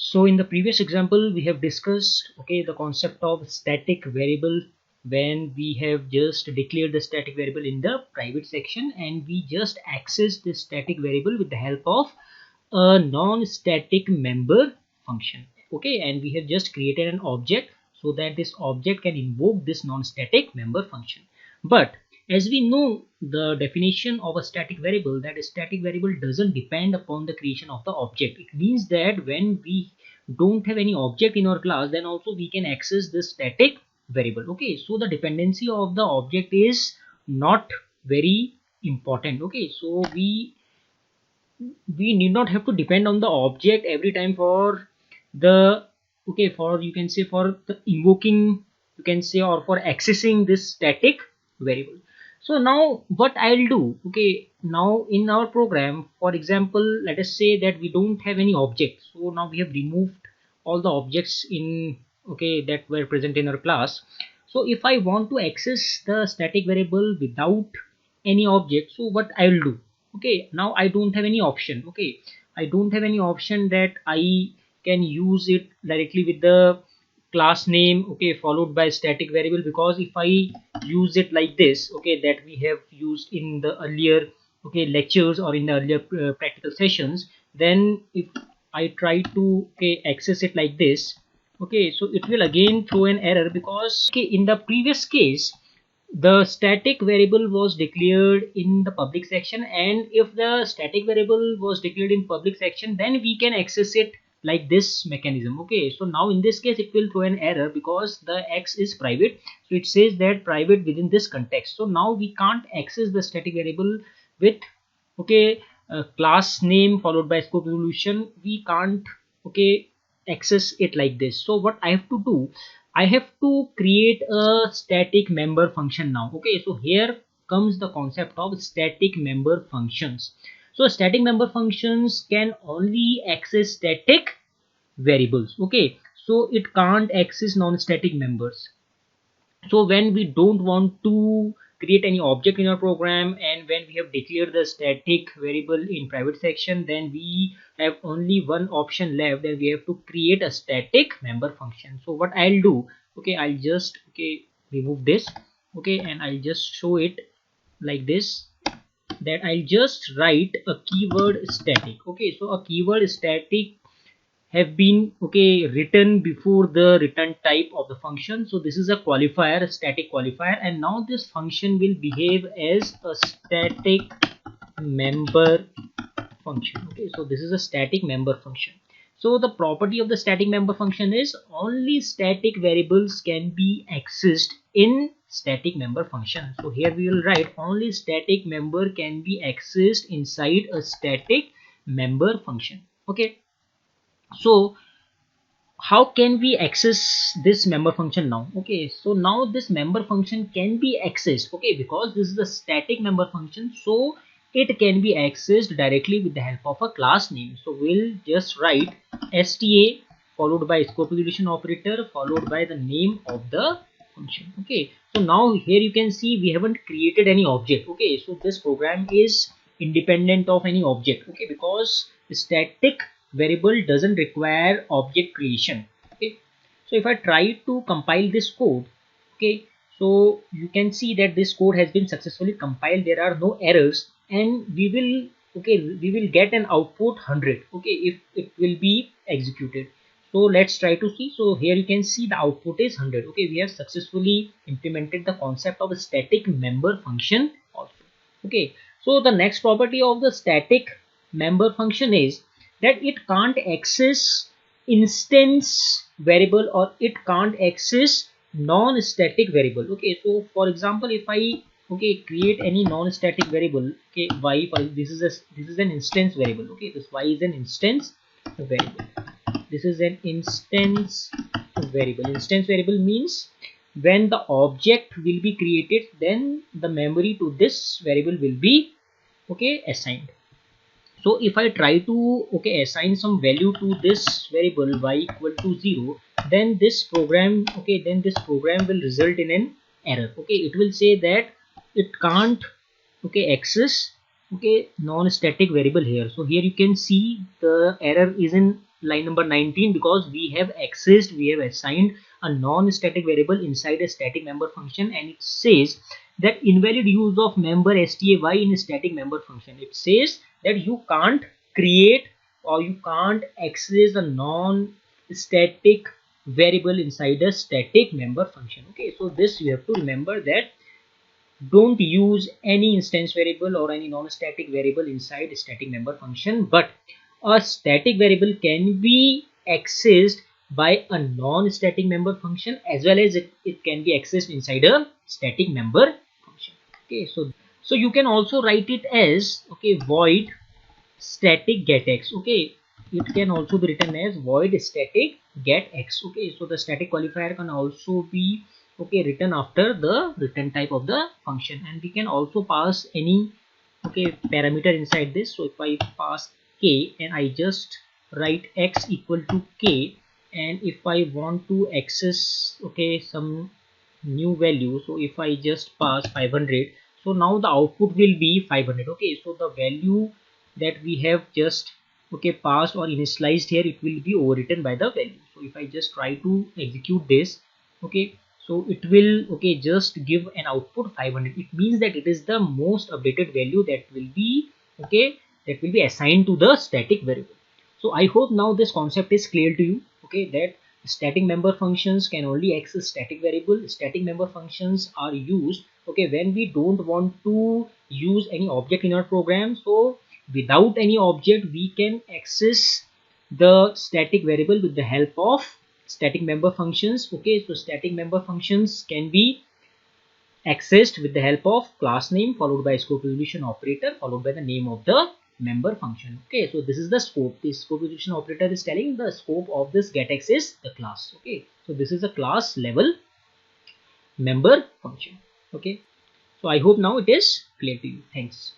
So in the previous example, we have discussed the concept of static variable when we have just declared the static variable in the private section, and we just access this static variable with the help of a non-static member function. And we have just created an object so that this object can invoke this non-static member function. But as we know the definition of a static variable, that a static variable doesn't depend upon the creation of the object. It means that when we don't have any object in our class, then also we can access this static variable. So the dependency of the object is not very important. So we need not have to depend on the object every time for the for you can say for the invoking, you can say, or for accessing this static variable. So now what I'll do, now in our program, for example, let us say that we don't have any object. So now we have removed all the objects in that were present in our class. So if I want to access the static variable without any object, so what I will do, now I don't have any option. I don't have any option that I can use it directly with the class name followed by static variable, because if I use it like this that we have used in the earlier lectures or in the earlier practical sessions, then if I try to access it like this, so it will again throw an error, because in the previous case the static variable was declared in the public section, and if the static variable was declared in public section, then we can access it like this mechanism. So now in this case it will throw an error because the x is private, so it says that private within this context. So now we can't access the static variable with class name followed by scope evolution. We can't access it like this. So what I have to do, I have to create a static member function now. So here comes the concept of static member functions. So static member functions can only access static variables. So it can't access non-static members. So when we don't want to create any object in our program, and when we have declared the static variable in private section, then we have only one option left, and we have to create a static member function. So what I'll do, I'll just remove this, and I'll just show it like this, that I'll just write a keyword static. So a keyword static have been written before the return type of the function. So this is a qualifier, a static qualifier, and now this function will behave as a static member function. So this is a static member function. So the property of the static member function is only static variables can be accessed in static member function. So here we will write only static member can be accessed inside a static member function. So how can we access this member function now? So now this member function can be accessed because this is a static member function, so it can be accessed directly with the help of a class name. So we'll just write sta followed by scope evolution operator followed by the name of the function. So now here you can see we haven't created any object. So this program is independent of any object because static variable doesn't require object creation. So if I try to compile this code, so you can see that this code has been successfully compiled. There are no errors, and we will get an output 100 if it will be executed. So let's try to see. So here you can see the output is 100. We have successfully implemented the concept of a static member function also. So the next property of the static member function is that it can't access instance variable, or it can't access non-static variable. So for example, if I create any non-static variable, y, this is an instance variable. This y is an instance variable. This is an instance variable. Instance variable means when the object will be created, then the memory to this variable will be assigned. So if I try to assign some value to this variable y equal to 0, then this program will result in an error. It will say that it can't access non-static variable here. So here you can see the error is in line number 19, because we have assigned a non-static variable inside a static member function, and it says that invalid use of member stay in a static member function. It says that you can't create or you can't access a non-static variable inside a static member function. Okay, so this you have to remember, that don't use any instance variable or any non-static variable inside a static member function, but a static variable can be accessed by a non-static member function, as well as it can be accessed inside a static member function. Okay, so you can also write it as, okay, void static get x. Okay, it can also be written as void static get x. Okay, so the static qualifier can also be, okay, written after the return type of the function, and we can also pass any, okay, parameter inside this. So if I pass k and I just write x equal to k, and if I want to access, okay, some new value, so if I just pass 500, so now the output will be 500. Okay, so the value that we have just, okay, passed or initialized here, it will be overwritten by the value. So if I just try to execute this, okay, so it will, okay, just give an output 500. It means that it is the most updated value that will be, okay, that will be assigned to the static variable. So I hope now this concept is clear to you, okay, that static member functions can only access static variable. Static member functions are used, okay, when we don't want to use any object in our program. So without any object we can access the static variable with the help of static member functions. Okay, so static member functions can be accessed with the help of class name followed by scope resolution operator followed by the name of the member function. Okay, so this is the scope. This scope resolution operator is telling the scope of this getX is the class. Okay, so this is a class level member function. Okay, so I hope now it is clear to you. Thanks.